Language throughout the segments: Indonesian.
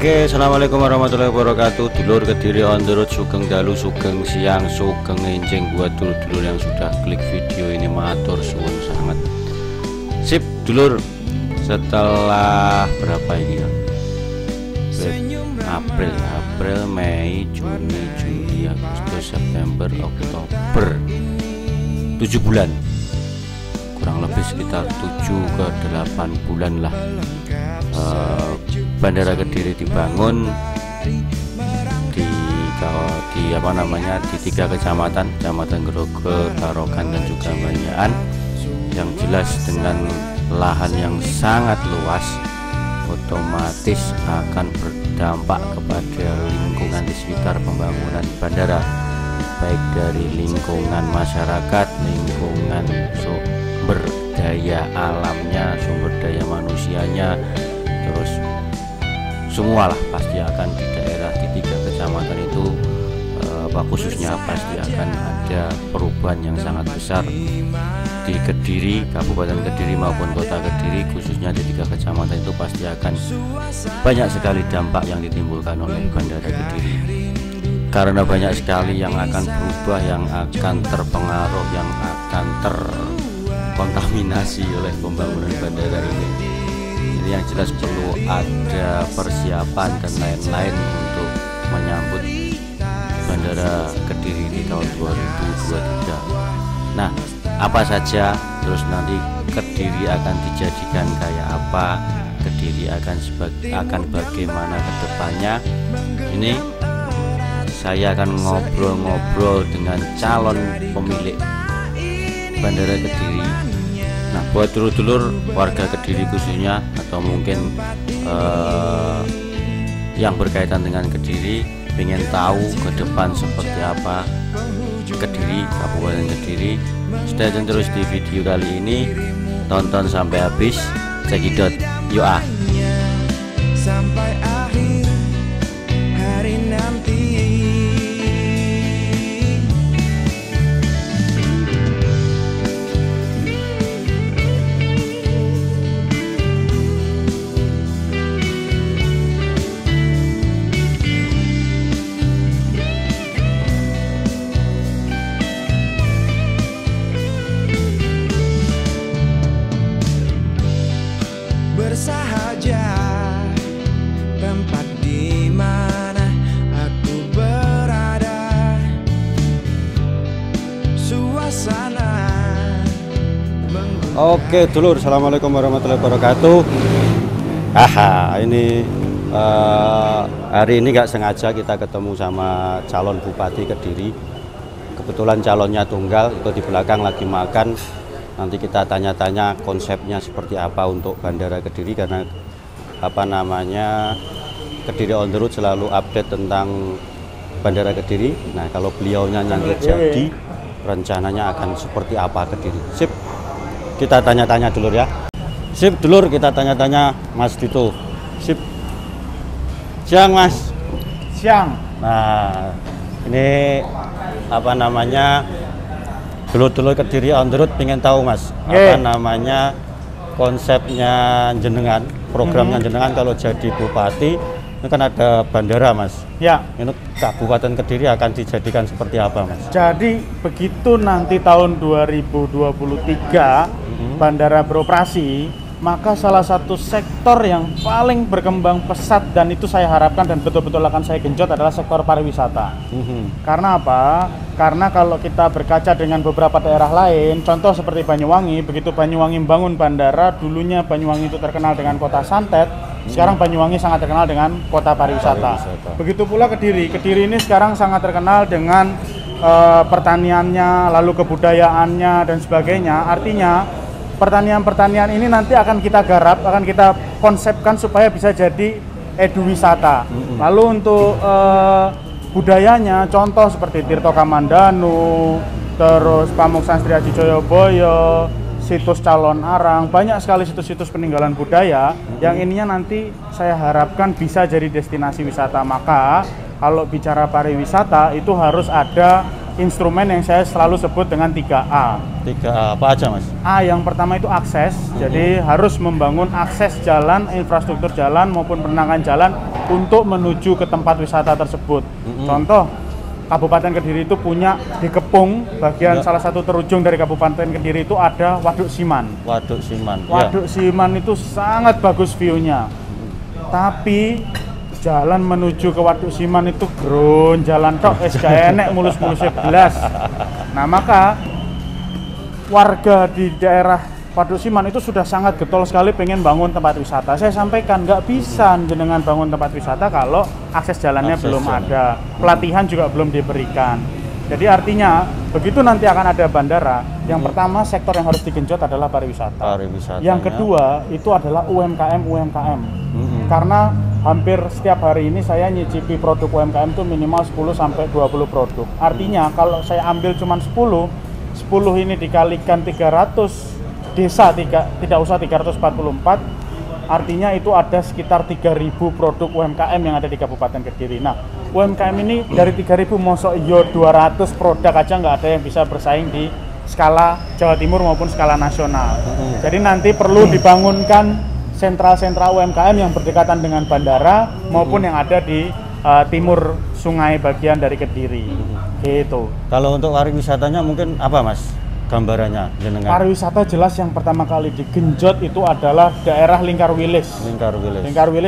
Oke, assalamualaikum warahmatullahi wabarakatuh. Dulur Kediri on the road, sugeng dalu, sugeng siang, sugeng enjing buat dulur-dulur yang sudah klik video ini, matur suwun sangat. Sip, dulur. Setelah berapa ini ya? April, Mei, Juni, Juli, Agustus, September, Oktober. 7 bulan. Kurang lebih sekitar 7 ke 8 bulan lah. Bandara Kediri dibangun di di 3 kecamatan, Kecamatan Grogo, Tarogan dan juga Banyakan, yang jelas dengan lahan yang sangat luas otomatis akan berdampak kepada lingkungan di sekitar pembangunan bandara, baik dari lingkungan masyarakat, lingkungan sumber daya alamnya, sumber daya manusianya, terus semualah pasti akan di daerah di 3 kecamatan itu khususnya pasti akan ada perubahan yang sangat besar di Kediri, Kabupaten Kediri maupun Kota Kediri, khususnya di 3 kecamatan itu pasti akan banyak sekali dampak yang ditimbulkan oleh Bandara Kediri, karena banyak sekali yang akan berubah, yang akan terpengaruh, yang akan terkontaminasi oleh pembangunan bandara ini. Ini yang jelas perlu ada persiapan dan lain-lain untuk menyambut Bandara Kediri di tahun 2023. Nah, apa saja, terus nanti Kediri akan dijadikan kayak apa, Kediri akan bagaimana ke depannya. Ini saya akan ngobrol-ngobrol dengan calon pemilik Bandara Kediri. Nah, buat dulur-dulur warga Kediri khususnya, atau mungkin yang berkaitan dengan Kediri, ingin tahu ke depan seperti apa Kediri, Kabupaten Kediri, stay tune terus di video kali ini, tonton sampai habis, cekidot, yuk ah. Sampai akhir hari nanti. Bersahaja tempat di mana aku berada, suasana. Oke dulur, assalamualaikum warahmatullahi wabarakatuh. Ini hari ini nggak sengaja kita ketemu sama calon Bupati Kediri. Kebetulan calonnya tunggal, itu di belakang lagi makan. Nanti kita tanya-tanya konsepnya seperti apa untuk Bandara Kediri, karena Kediri on the road selalu update tentang Bandara Kediri. Nah, kalau beliaunya nanti jadi, rencananya akan seperti apa Kediri. Sip, kita tanya-tanya dulur ya. Sip dulur, kita tanya-tanya Mas Dito. Sip. Siang Mas. Siang. Nah, ini dulur-dulur Kediri on the road pengen tahu Mas, konsepnya jenengan, programnya jenengan kalau jadi bupati, ini kan ada bandara Mas. Ya. Ini Kabupaten Kediri akan dijadikan seperti apa Mas? Jadi begitu nanti tahun 2023 bandara beroperasi, maka salah satu sektor yang paling berkembang pesat dan itu saya harapkan dan betul-betul akan saya genjot adalah sektor pariwisata. Karena apa? Karena kalau kita berkaca dengan beberapa daerah lain, contoh seperti Banyuwangi, begitu Banyuwangi membangun bandara, dulunya Banyuwangi itu terkenal dengan kota santet, sekarang Banyuwangi sangat terkenal dengan kota pariwisata. Begitu pula Kediri. Kediri ini sekarang sangat terkenal dengan pertaniannya, lalu kebudayaannya dan sebagainya. Artinya pertanian ini nanti akan kita garap, akan kita konsepkan supaya bisa jadi eduwisata. Lalu untuk budayanya, contoh seperti Tirto Kamandanu, terus Pamuksan Sri Aji Joyoboyo, situs Calon Arang, banyak sekali situs-situs peninggalan budaya yang ininya nanti saya harapkan bisa jadi destinasi wisata. Maka kalau bicara pariwisata itu harus ada instrumen yang saya selalu sebut dengan 3A. 3A apa aja Mas? A yang pertama itu akses, jadi harus membangun akses jalan, infrastruktur jalan maupun penerangan jalan untuk menuju ke tempat wisata tersebut. Contoh, Kabupaten Kediri itu punya di Kepung, bagian salah satu terujung dari Kabupaten Kediri itu ada Waduk Siman. Waduk Siman. Waduk Siman itu sangat bagus view-nya. Tapi jalan menuju ke Waduk Siman itu jalan tok es gak enek mulus-mulusnya belas. Nah, maka warga di daerah Waduk Siman itu sudah sangat getol sekali pengen bangun tempat wisata. Saya sampaikan nggak bisa jenengan bangun tempat wisata kalau akses jalannya belum ada, pelatihan juga belum diberikan. Jadi artinya begitu nanti akan ada bandara, yang pertama sektor yang harus digenjot adalah pariwisata. Yang kedua itu adalah UMKM. Karena hampir setiap hari ini saya nyicipi produk UMKM itu minimal 10 sampai 20 produk. Artinya kalau saya ambil cuma 10 ini dikalikan 300 desa, tidak usah 344, artinya itu ada sekitar 3.000 produk UMKM yang ada di Kabupaten Kediri. Nah, UMKM ini dari 3.000 mosok 200 produk aja nggak ada yang bisa bersaing di skala Jawa Timur maupun skala nasional. Jadi nanti perlu dibangunkan sentral-sentral UMKM yang berdekatan dengan bandara maupun yang ada di timur sungai bagian dari Kediri. Gitu. Kalau untuk pariwisatanya mungkin apa, Mas? Gambarannya jenengan. Pariwisata jelas yang pertama kali digenjot itu adalah daerah Lingkar Wilis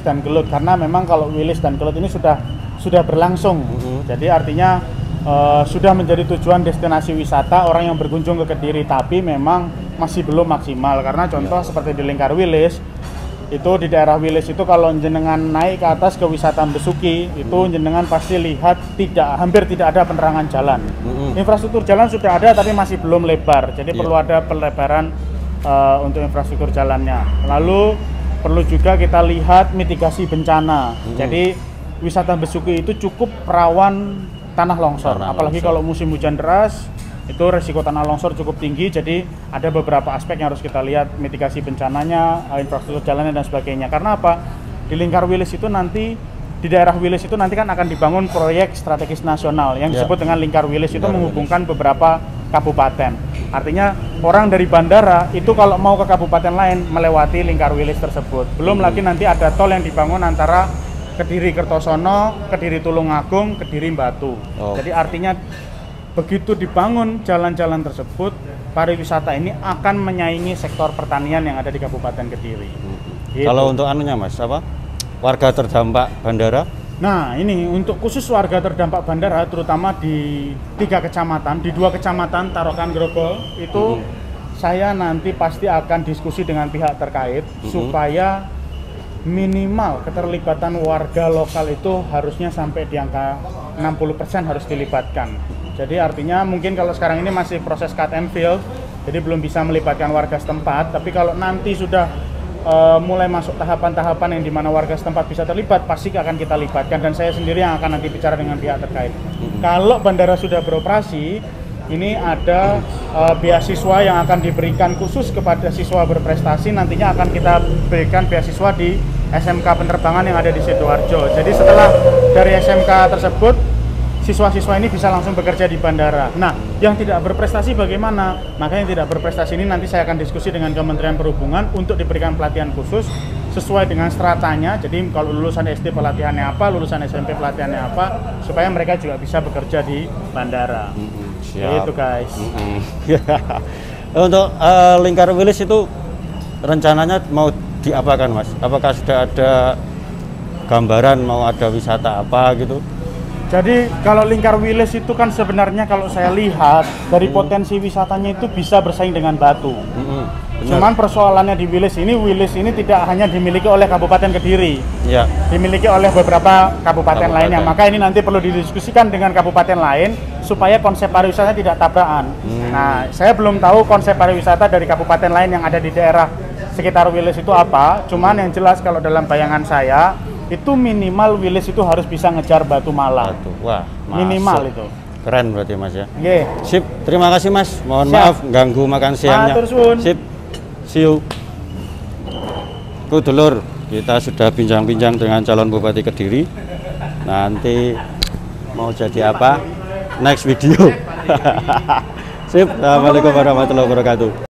dan Gelut, karena memang kalau Wilis dan Gelut ini sudah berlangsung. Jadi artinya sudah menjadi tujuan destinasi wisata orang yang berkunjung ke Kediri, tapi memang masih belum maksimal karena contoh seperti di Lingkar Wilis itu, di daerah Wilis itu kalau jenengan naik ke atas ke wisata Besuki itu jenengan pasti lihat hampir tidak ada penerangan jalan. Infrastruktur jalan sudah ada tapi masih belum lebar, jadi perlu ada pelebaran untuk infrastruktur jalannya. Lalu perlu juga kita lihat mitigasi bencana. Jadi wisata Besuki itu cukup rawan tanah longsor, apalagi kalau musim hujan deras itu resiko tanah longsor cukup tinggi. Jadi ada beberapa aspek yang harus kita lihat, mitigasi bencananya, infrastruktur jalannya dan sebagainya. Karena apa? Di Lingkar Wilis itu nanti, di daerah Wilis itu nanti kan akan dibangun proyek strategis nasional yang disebut dengan Lingkar Wilis. Itu menghubungkan beberapa kabupaten. Artinya orang dari bandara itu kalau mau ke kabupaten lain melewati Lingkar Wilis tersebut. Belum lagi nanti ada tol yang dibangun antara Kediri Kertosono, Kediri Tulungagung, Kediri Batu. Jadi artinya begitu dibangun jalan-jalan tersebut, pariwisata ini akan menyaingi sektor pertanian yang ada di Kabupaten Kediri. Gitu. Kalau untuk anunya, Mas, apa? Warga terdampak bandara? Nah, ini untuk khusus warga terdampak bandara, terutama di 3 kecamatan, di 2 kecamatan Tarokan Grogol itu saya nanti pasti akan diskusi dengan pihak terkait supaya minimal keterlibatan warga lokal itu harusnya sampai di angka 60% harus dilibatkan. Jadi artinya mungkin kalau sekarang ini masih proses cut and fill, jadi belum bisa melibatkan warga setempat. Tapi kalau nanti sudah mulai masuk tahapan-tahapan yang dimana warga setempat bisa terlibat, pasti akan kita libatkan. Dan saya sendiri yang akan nanti bicara dengan pihak terkait. Kalau bandara sudah beroperasi, ini ada beasiswa yang akan diberikan khusus kepada siswa berprestasi. Nantinya akan kita berikan beasiswa di SMK penerbangan yang ada di Sidoarjo. Jadi setelah dari SMK tersebut, siswa-siswa ini bisa langsung bekerja di bandara. Nah, yang tidak berprestasi bagaimana? Maka yang tidak berprestasi ini nanti saya akan diskusi dengan Kementerian Perhubungan untuk diberikan pelatihan khusus sesuai dengan stratanya. Jadi kalau lulusan SD pelatihannya apa, lulusan SMP pelatihannya apa, supaya mereka juga bisa bekerja di bandara. Siap. Itu guys. Untuk Lingkar Wilis itu rencananya mau diapakan, Mas? Apakah sudah ada gambaran mau ada wisata apa gitu? Jadi kalau Lingkar Wilis itu kan sebenarnya kalau saya lihat dari potensi wisatanya itu bisa bersaing dengan Batu. Cuman persoalannya di Wilis ini tidak hanya dimiliki oleh Kabupaten Kediri, dimiliki oleh beberapa kabupaten lainnya. Maka ini nanti perlu didiskusikan dengan kabupaten lain supaya konsep pariwisata tidak tabrakan. Nah, saya belum tahu konsep pariwisata dari kabupaten lain yang ada di daerah sekitar Wilis itu apa. Cuman yang jelas kalau dalam bayangan saya itu minimal Wilis itu harus bisa ngejar Batu Malang. Wah, minimal itu. Keren berarti, Mas ya. Sip, terima kasih, Mas. Mohon maaf ganggu makan siangnya. Sip. See you. Dulur, kita sudah bincang-bincang dengan calon Bupati Kediri. Nanti mau jadi apa? Next video. Sip. Assalamualaikum warahmatullahi wabarakatuh.